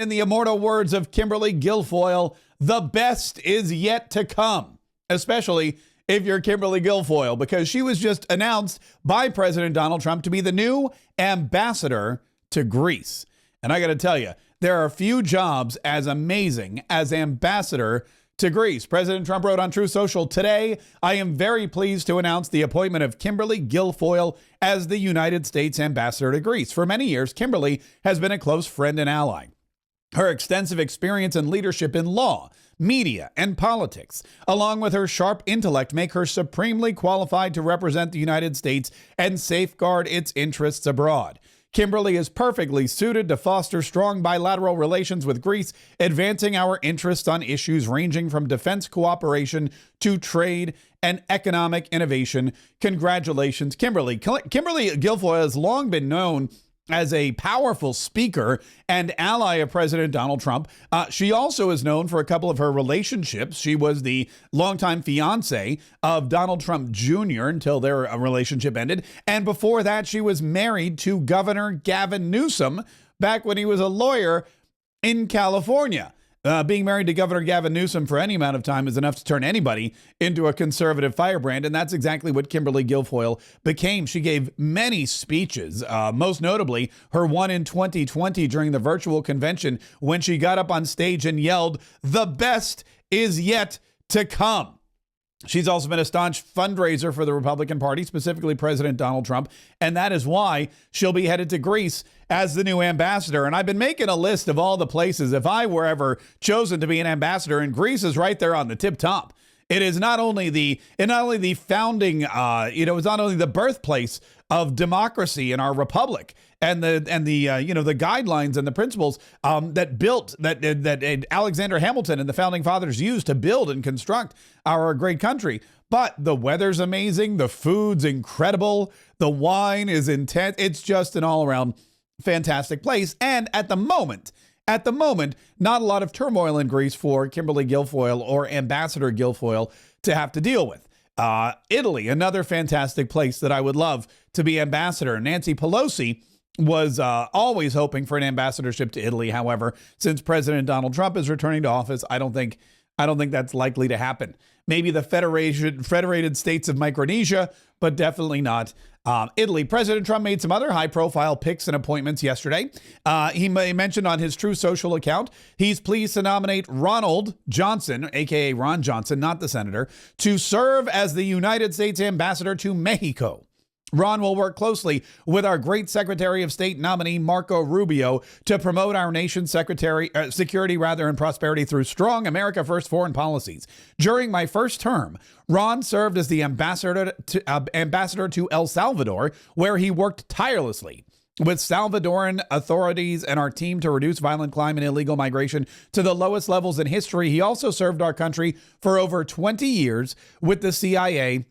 In the immortal words of Kimberly Guilfoyle, the best is yet to come, especially if you're Kimberly Guilfoyle, because she was just announced by President Donald Trump to be the new ambassador to Greece. And I got to tell you, there are few jobs as amazing as ambassador to Greece. President Trump wrote on Truth Social, "Today, I am very pleased to announce the appointment of Kimberly Guilfoyle as the United States ambassador to Greece. For many years, Kimberly has been a close friend and ally. Her extensive experience and leadership in law, media, and politics, along with her sharp intellect, make her supremely qualified to represent the United States and safeguard its interests abroad. Kimberly is perfectly suited to foster strong bilateral relations with Greece, advancing our interests on issues ranging from defense cooperation to trade and economic innovation. Congratulations, Kimberly." Kimberly Guilfoyle has long been known as a powerful speaker and ally of President Donald Trump. She also is known for a couple of her relationships. She was the longtime fiance of Donald Trump Jr. until their relationship ended. And before that, she was married to Governor Gavin Newsom back when he was a lawyer in California. Being married to Governor Gavin Newsom for any amount of time is enough to turn anybody into a conservative firebrand, and that's exactly what Kimberly Guilfoyle became. She gave many speeches, most notably her one in 2020 during the virtual convention when she got up on stage and yelled, "The best is yet to come." She's also been a staunch fundraiser for the Republican Party, specifically President Donald Trump, and that is why she'll be headed to Greece as the new ambassador. And I've been making a list of all the places if I were ever chosen to be an ambassador, and Greece is right there on the tip top. It is not only the founding, it's not only the birthplace of democracy in our republic and the guidelines and the principles that Alexander Hamilton and the founding fathers used to build and construct our great country. But the weather's amazing, the food's incredible, the wine is intense. It's just an all-around fantastic place. And at the moment, not a lot of turmoil in Greece for Kimberly Guilfoyle or Ambassador Guilfoyle to have to deal with. Italy, another fantastic place that I would love to be ambassador. Nancy Pelosi was always hoping for an ambassadorship to Italy. However, since President Donald Trump is returning to office, I don't think that's likely to happen. Maybe the Federated States of Micronesia, but definitely not Italy. President Trump made some other high-profile picks and appointments yesterday. He mentioned on his True Social account, he's pleased to nominate Ronald Johnson, a.k.a. Ron Johnson, not the senator, to serve as the United States ambassador to Mexico. Ron will work closely with our great Secretary of State nominee, Marco Rubio, to promote our nation's security and prosperity through strong America First foreign policies. During my first term, Ron served as the ambassador to El Salvador, where he worked tirelessly with Salvadoran authorities and our team to reduce violent crime and illegal migration to the lowest levels in history. He also served our country for over 20 years with the CIA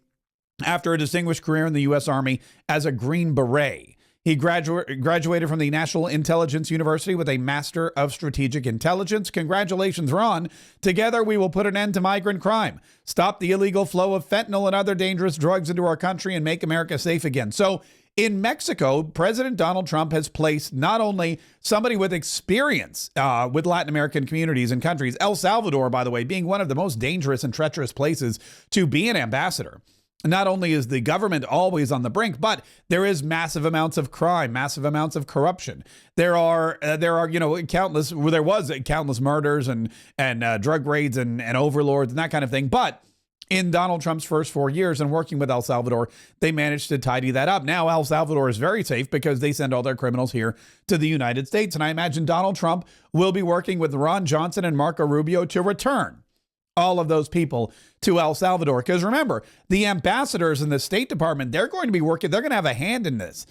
after a distinguished career in the U.S. Army as a Green Beret. He graduated from the National Intelligence University with a Master of Strategic Intelligence. Congratulations, Ron. Together, we will put an end to migrant crime, stop the illegal flow of fentanyl and other dangerous drugs into our country, and make America safe again. So in Mexico, President Donald Trump has placed not only somebody with experience with Latin American communities and countries, El Salvador, by the way, being one of the most dangerous and treacherous places to be an ambassador. Not only is the government always on the brink, but there is massive amounts of crime, massive amounts of corruption. There was countless murders and drug raids and overlords and that kind of thing. But in Donald Trump's first 4 years and working with El Salvador, they managed to tidy that up. Now El Salvador is very safe because they send all their criminals here to the United States. And I imagine Donald Trump will be working with Ron Johnson and Marco Rubio to return all of those people to El Salvador. Because remember, the ambassadors in the State Department, they're going to be working, they're going to have a hand in this.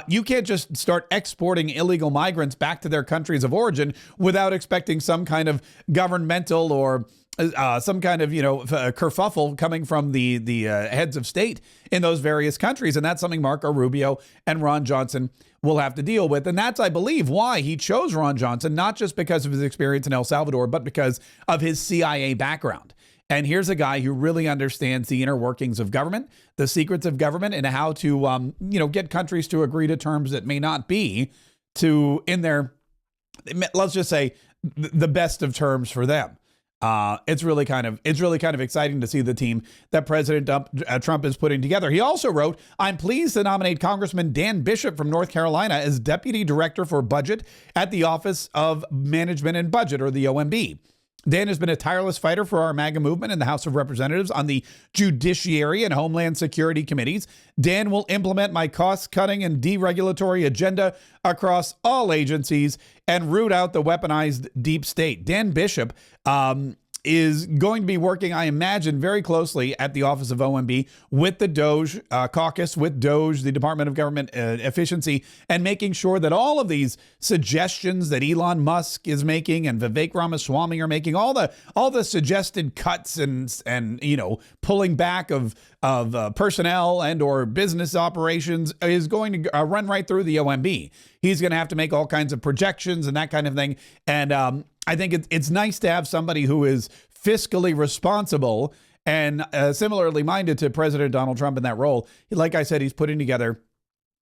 You can't just start exporting illegal migrants back to their countries of origin without expecting some kind of governmental or some kind of, kerfuffle coming from the heads of state in those various countries. And that's something Marco Rubio and Ron Johnson will have to deal with. And that's, I believe, why he chose Ron Johnson, not just because of his experience in El Salvador, but because of his CIA background. And here's a guy who really understands the inner workings of government, the secrets of government, and how to, get countries to agree to terms that may not be in their let's just say, the best of terms for them. It's really kind of exciting to see the team that President Trump is putting together. He also wrote, "I'm pleased to nominate Congressman Dan Bishop from North Carolina as Deputy Director for Budget at the Office of Management and Budget, or the OMB. Dan has been a tireless fighter for our MAGA movement in the House of Representatives on the Judiciary and Homeland Security committees. Dan will implement my cost-cutting and deregulatory agenda across all agencies and root out the weaponized deep state." Dan Bishop is going to be working, I imagine, very closely at the Office of OMB with the DOJ caucus, with DOJ, the Department of Government Efficiency, and making sure that all of these suggestions that Elon Musk is making and Vivek Ramaswamy are making, all the suggested cuts and pulling back of personnel and or business operations is going to run right through the OMB. He's going to have to make all kinds of projections and that kind of thing. And I think it's nice to have somebody who is fiscally responsible and similarly minded to President Donald Trump in that role. Like I said, he's putting together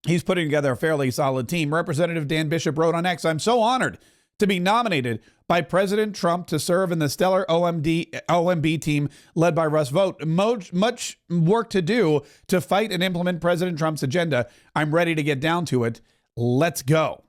a fairly solid team. Representative Dan Bishop wrote on X, "I'm so honored to be nominated by President Trump to serve in the stellar OMB team led by Russ Vought. Much work to do to fight and implement President Trump's agenda. I'm ready to get down to it. Let's go."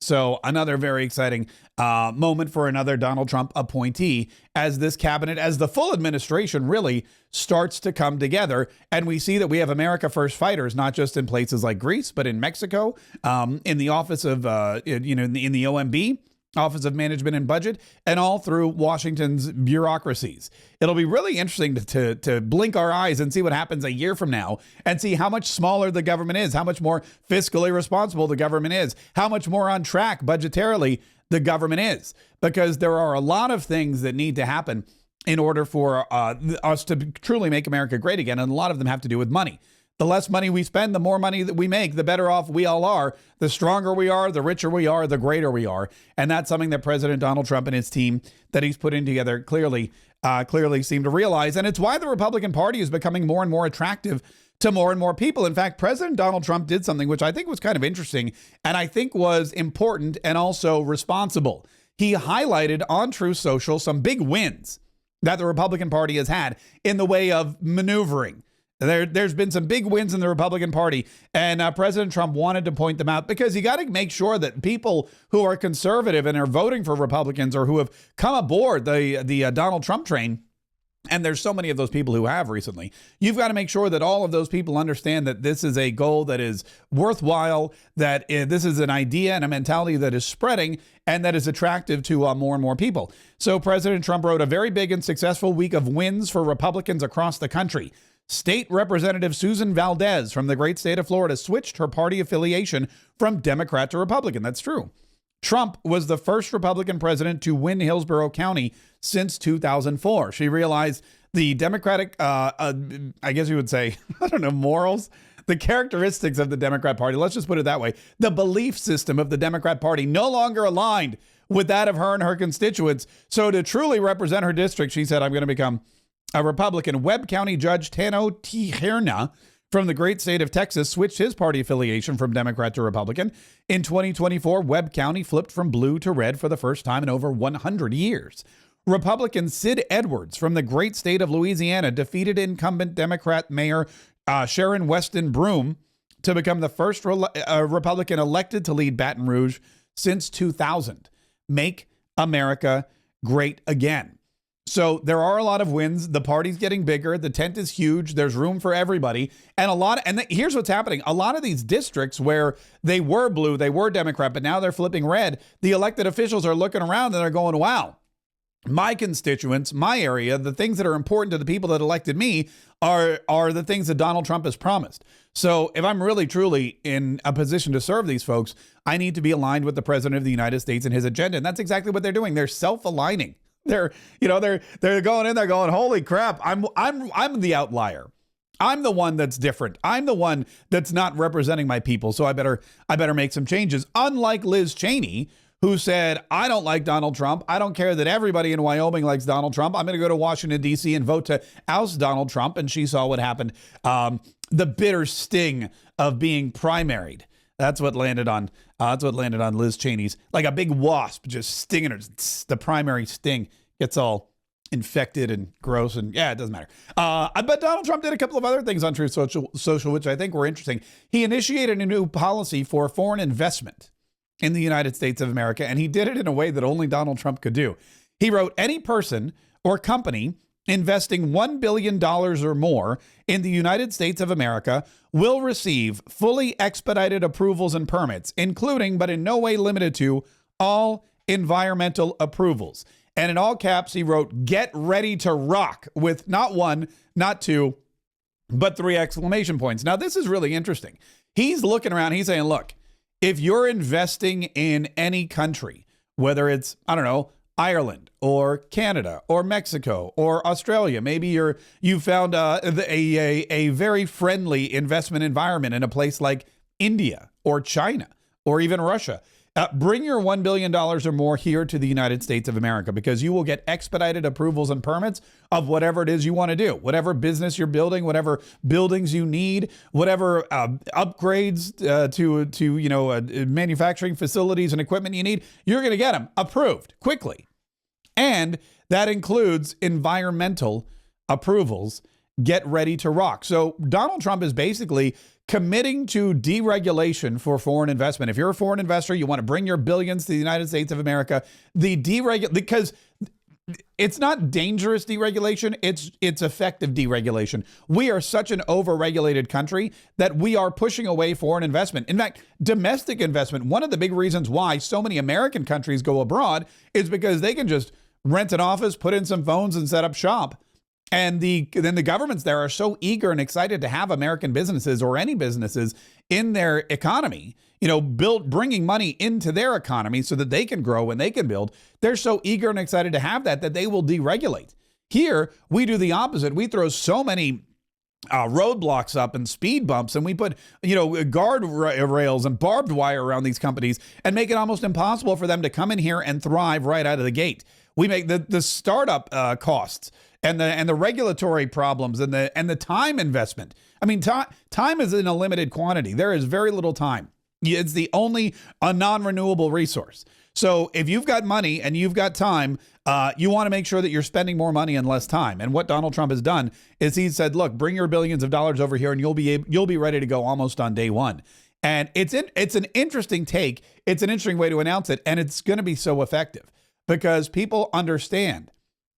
So another very exciting moment for another Donald Trump appointee as this cabinet, as the full administration really starts to come together. And we see that we have America First fighters, not just in places like Greece, but in Mexico, in the office of, in the OMB, Office of Management and Budget, and all through Washington's bureaucracies. It'll be really interesting to blink our eyes and see what happens a year from now and see how much smaller the government is, how much more fiscally responsible the government is, how much more on track budgetarily the government is, because there are a lot of things that need to happen in order for us to truly make America great again, and a lot of them have to do with money. The less money we spend, the more money that we make, the better off we all are. The stronger we are, the richer we are, the greater we are. And that's something that President Donald Trump and his team that he's putting together clearly seem to realize. And it's why the Republican Party is becoming more and more attractive to more and more people. In fact, President Donald Trump did something which I think was kind of interesting and I think was important and also responsible. He highlighted on Truth Social some big wins that the Republican Party has had in the way of maneuvering. There's been some big wins in the Republican Party, and President Trump wanted to point them out because you got to make sure that people who are conservative and are voting for Republicans or who have come aboard the Donald Trump train, and there's so many of those people who have recently, you've got to make sure that all of those people understand that this is a goal that is worthwhile, that this is an idea and a mentality that is spreading and that is attractive to more and more people. So President Trump wrote, "A very big and successful week of wins for Republicans across the country. State Representative Susan Valdez from the great state of Florida switched her party affiliation from Democrat to Republican." That's true. Trump was the first Republican president to win Hillsborough County since 2004. She realized the Democratic, I guess you would say, I don't know, morals, the characteristics of the Democrat Party, let's just put it that way, the belief system of the Democrat Party no longer aligned with that of her and her constituents. So to truly represent her district, she said, "I'm going to become a Republican." Webb County Judge Tano Tijerna from the great state of Texas switched his party affiliation from Democrat to Republican. In 2024, Webb County flipped from blue to red for the first time in over 100 years. Republican Sid Edwards from the great state of Louisiana defeated incumbent Democrat Mayor Sharon Weston Broome to become the first Republican elected to lead Baton Rouge since 2000. Make America great again. So there are a lot of wins. The party's getting bigger. The tent is huge. There's room for everybody. And here's what's happening. A lot of these districts where they were blue, they were Democrat, but now they're flipping red. The elected officials are looking around and they're going, wow, my constituents, my area, the things that are important to the people that elected me are the things that Donald Trump has promised. So if I'm really, truly in a position to serve these folks, I need to be aligned with the president of the United States and his agenda. And that's exactly what they're doing. They're self-aligning. They're going in there going, holy crap, I'm the outlier. I'm the one that's different. I'm the one that's not representing my people. So I better make some changes. Unlike Liz Cheney, who said, I don't like Donald Trump. I don't care that everybody in Wyoming likes Donald Trump. I'm going to go to Washington, D.C. and vote to oust Donald Trump. And she saw what happened. The bitter sting of being primaried. That's what landed on That's what landed on Liz Cheney's, like a big wasp just stinging her. The primary sting gets all infected and gross, and yeah, it doesn't matter. But Donald Trump did a couple of other things on Truth Social, which I think were interesting. He initiated a new policy for foreign investment in the United States of America, and he did it in a way that only Donald Trump could do. He wrote, any person or company investing $1 billion or more in the United States of America will receive fully expedited approvals and permits, including, but in no way limited to, all environmental approvals. And in all caps, he wrote, get ready to rock, with not one, not two, but 3 exclamation points. Now, this is really interesting. He's looking around. He's saying, look, if you're investing in any country, whether it's, I don't know, Ireland or Canada or Mexico or Australia, maybe you found a very friendly investment environment in a place like India or China or even Russia. Bring your $1 billion or more here to the United States of America, because you will get expedited approvals and permits of whatever it is you want to do, whatever business you're building, whatever buildings you need, whatever upgrades to manufacturing facilities and equipment you need. You're going to get them approved quickly. And that includes environmental approvals. Get ready to rock. So Donald Trump is basically committing to deregulation for foreign investment. If you're a foreign investor, you want to bring your billions to the United States of America, because it's not dangerous deregulation, it's effective deregulation. We are such an overregulated country that we are pushing away foreign investment. In fact, domestic investment, one of the big reasons why so many American countries go abroad is because they can just rent an office, put in some phones, and set up shop. And then the governments there are so eager and excited to have American businesses or any businesses in their economy, bringing money into their economy so that they can grow and they can build. They're so eager and excited to have that they will deregulate. Here, we do the opposite. We throw so many roadblocks up and speed bumps, and we put, guard rails and barbed wire around these companies and make it almost impossible for them to come in here and thrive right out of the gate. We make the startup costs and the regulatory problems and the time investment. I mean, time is in a limited quantity. There is very little time. It's the only non-renewable resource. So if you've got money and you've got time, you want to make sure that you're spending more money and less time. And what Donald Trump has done is he said, look, bring your billions of dollars over here and you'll be ready to go almost on day one. And it's an interesting take. It's an interesting way to announce it. And it's going to be so effective because people understand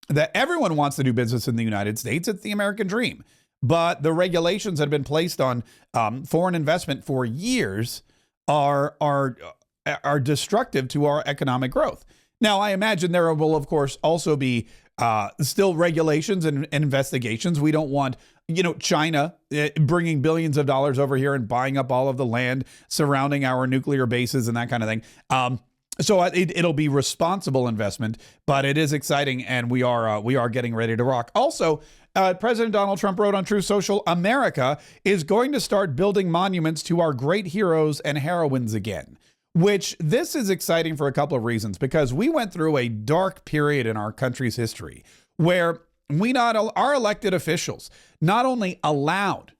that everyone wants to do business in the United States. It's the American dream. But the regulations that have been placed on foreign investment for years are destructive to our economic growth. Now, I imagine there will, of course, also be still regulations and investigations. We don't want, China bringing billions of dollars over here and buying up all of the land surrounding our nuclear bases and that kind of thing. So it'll be responsible investment, but it is exciting, and we are getting ready to rock. Also, President Donald Trump wrote on Truth Social, America is going to start building monuments to our great heroes and heroines again, which this is exciting for a couple of reasons, because we went through a dark period in our country's history where our elected officials not only allowed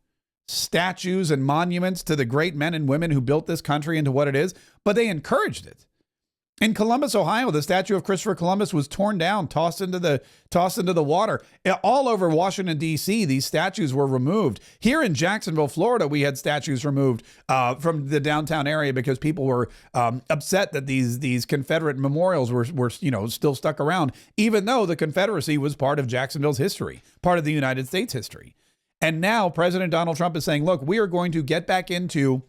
statues and monuments to the great men and women who built this country into what it is, but they encouraged it. In Columbus, Ohio, the statue of Christopher Columbus was torn down, tossed into the water. All over Washington, D.C., these statues were removed. Here in Jacksonville, Florida, we had statues removed from the downtown area because people were upset that these Confederate memorials were still stuck around, even though the Confederacy was part of Jacksonville's history, part of the United States history. And now President Donald Trump is saying, look, we are going to get back into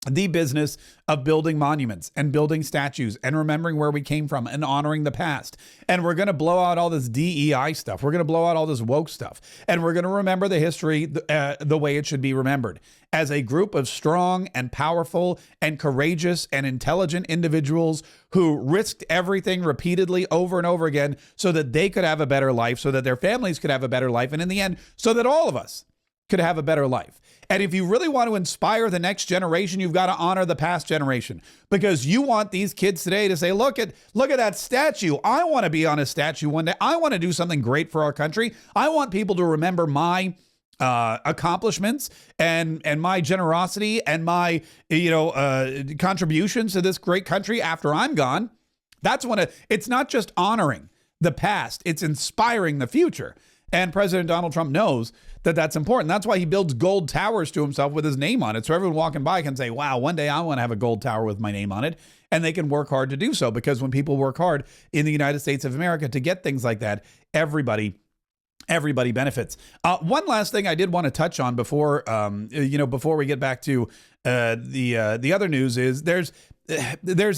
the business of building monuments and building statues and remembering where we came from and honoring the past. And we're going to blow out all this DEI stuff. We're going to blow out all this woke stuff. And we're going to remember the history the way it should be remembered, as a group of strong and powerful and courageous and intelligent individuals who risked everything repeatedly over and over again so that they could have a better life, so that their families could have a better life, and in the end, so that all of us could have a better life. And if you really want to inspire the next generation, you've got to honor the past generation, because you want these kids today to say, look at that statue. I want to be on a statue one day. I want to do something great for our country. I want people to remember my accomplishments and my generosity and my contributions to this great country after I'm gone. That's when it's not just honoring the past, it's inspiring the future. And President Donald Trump knows that that's important. That's why he builds gold towers to himself with his name on it. So everyone walking by can say, wow, one day I want to have a gold tower with my name on it. And they can work hard to do so, because when people work hard in the United States of America to get things like that, everybody benefits. One last thing I did want to touch on before we get back to the other news is there's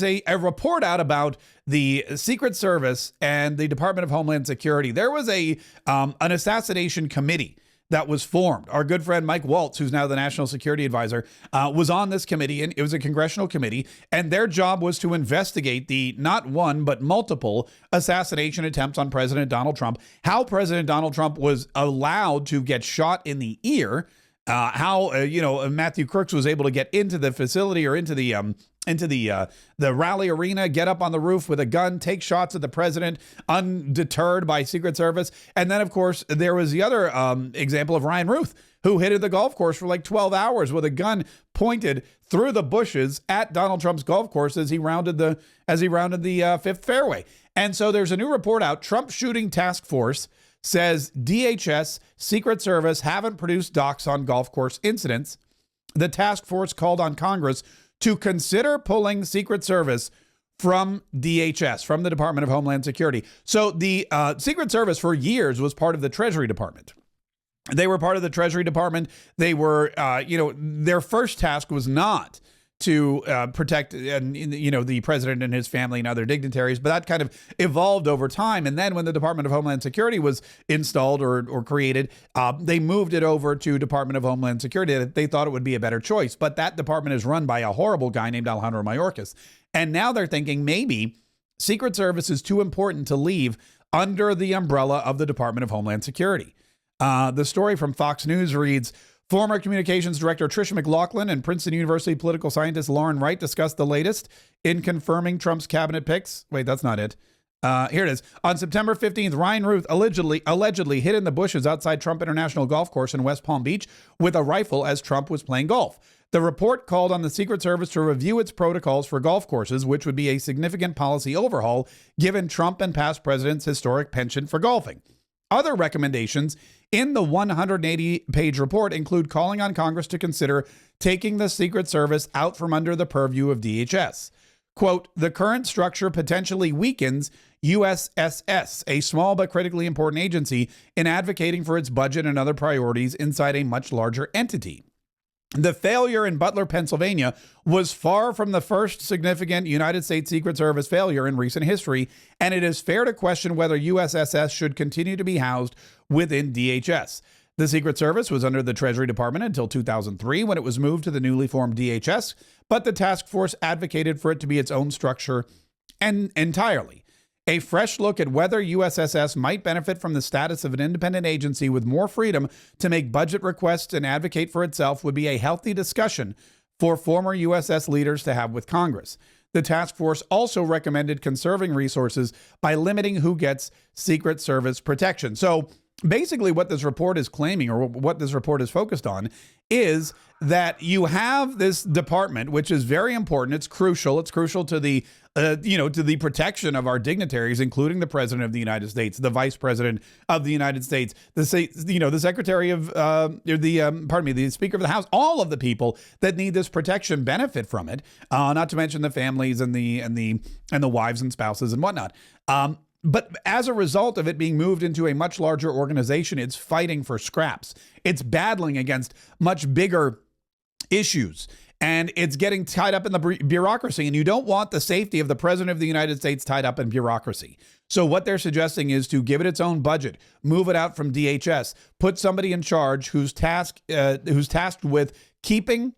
a report out about the Secret Service and the Department of Homeland Security. There was an assassination committee that was formed. Our good friend Mike Waltz, who's now the National Security Advisor, was on this committee, and it was a congressional committee, and their job was to investigate the not one, but multiple assassination attempts on President Donald Trump, how President Donald Trump was allowed to get shot in the ear, how Matthew Crooks was able to get into the facility or into the rally arena, get up on the roof with a gun, take shots at the president, undeterred by Secret Service. And then, of course, there was the other example of Ryan Ruth, who hit the golf course for like 12 hours with a gun pointed through the bushes at Donald Trump's golf course as he rounded the fifth fairway. And so there's a new report out. Trump Shooting Task Force says DHS, Secret Service haven't produced docs on golf course incidents. The task force called on Congress to consider pulling Secret Service from DHS, from the Department of Homeland Security. So the Secret Service for years was part of the Treasury Department. They were part of the Treasury Department. They were, their first task was not to protect, the president and his family and other dignitaries, but that kind of evolved over time. And then when the Department of Homeland Security was installed or created, they moved it over to Department of Homeland Security. They thought it would be a better choice, but that department is run by a horrible guy named Alejandro Mayorkas. And now they're thinking maybe Secret Service is too important to leave under the umbrella of the Department of Homeland Security. The story from Fox News reads, former communications director Tricia McLaughlin and Princeton University political scientist Lauren Wright discussed the latest in confirming Trump's cabinet picks. Wait, that's not it. Here it is. On September 15th, Ryan Ruth allegedly hid in the bushes outside Trump International Golf Course in West Palm Beach with a rifle as Trump was playing golf. The report called on the Secret Service to review its protocols for golf courses, which would be a significant policy overhaul given Trump and past presidents' historic penchant for golfing. Other recommendations in the 180-page report include calling on Congress to consider taking the Secret Service out from under the purview of DHS. Quote, the current structure potentially weakens USSS, a small but critically important agency, in advocating for its budget and other priorities inside a much larger entity. The failure in Butler, Pennsylvania, was far from the first significant United States Secret Service failure in recent history, and it is fair to question whether USSS should continue to be housed within DHS. The Secret Service was under the Treasury Department until 2003, when it was moved to the newly formed DHS, but the task force advocated for it to be its own structure entirely. A fresh look at whether USSS might benefit from the status of an independent agency with more freedom to make budget requests and advocate for itself would be a healthy discussion for former USS leaders to have with Congress. The task force also recommended conserving resources by limiting who gets Secret Service protection. So basically what this report is claiming, or what this report is focused on, is that you have this department, which is very important. It's crucial. It's crucial to the to the protection of our dignitaries, including the President of the United States, the Vice President of the United States, the Secretary of the Speaker of the House. All of the people that need this protection benefit from it. Not to mention the families and the wives and spouses and whatnot. But as a result of it being moved into a much larger organization, it's fighting for scraps. It's battling against much bigger issues. And it's getting tied up in the bureaucracy, and you don't want the safety of the President of the United States tied up in bureaucracy. So what they're suggesting is to give it its own budget, move it out from DHS, put somebody in charge who's tasked with keeping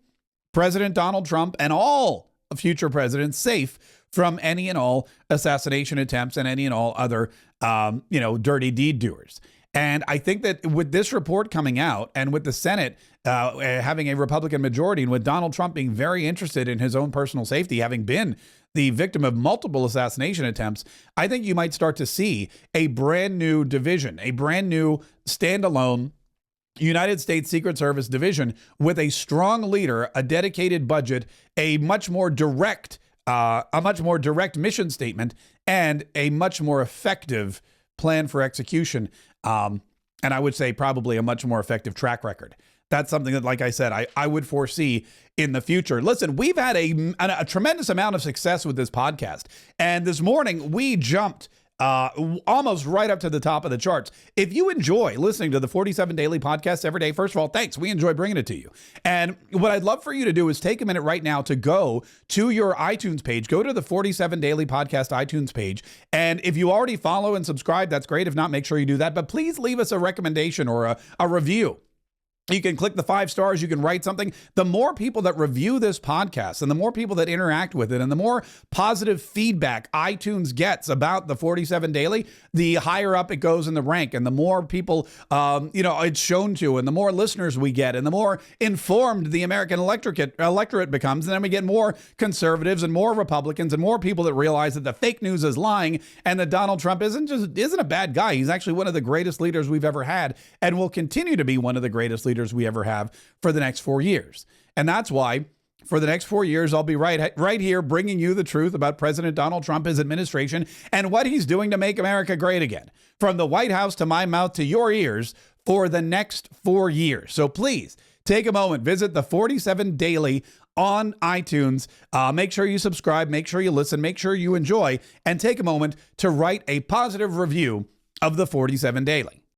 President Donald Trump and all future presidents safe from any and all assassination attempts and any and all other, dirty deed doers. And I think that with this report coming out and with the Senate having a Republican majority, and with Donald Trump being very interested in his own personal safety, having been the victim of multiple assassination attempts, I think you might start to see a brand new division, a brand new standalone United States Secret Service division with a strong leader, a dedicated budget, a much more direct mission statement, and a much more effective plan for execution. And I would say probably a much more effective track record. That's something that, like I said, I would foresee in the future. Listen, we've had a tremendous amount of success with this podcast. And this morning we jumped almost right up to the top of the charts. If you enjoy listening to the 47 Daily Podcast every day, first of all, thanks. We enjoy bringing it to you. And what I'd love for you to do is take a minute right now to go to your iTunes page, go to the 47 Daily Podcast iTunes page. And if you already follow and subscribe, that's great. If not, make sure you do that. But please leave us a recommendation or a review. You can click the 5 stars. You can write something. The more people that review this podcast and the more people that interact with it and the more positive feedback iTunes gets about the 47 Daily, the higher up it goes in the rank and the more people, it's shown to and the more listeners we get and the more informed the American electorate becomes. And then we get more conservatives and more Republicans and more people that realize that the fake news is lying and that Donald Trump isn't a bad guy. He's actually one of the greatest leaders we've ever had and will continue to be one of the greatest leaders we ever have for the next 4 years. And that's why for the next 4 years, I'll be right here bringing you the truth about President Donald Trump, his administration, and what he's doing to make America great again. From the White House to my mouth to your ears for the next 4 years. So please take a moment, visit the 47 Daily on iTunes. Make sure you subscribe, make sure you listen, make sure you enjoy, and take a moment to write a positive review of the 47 Daily.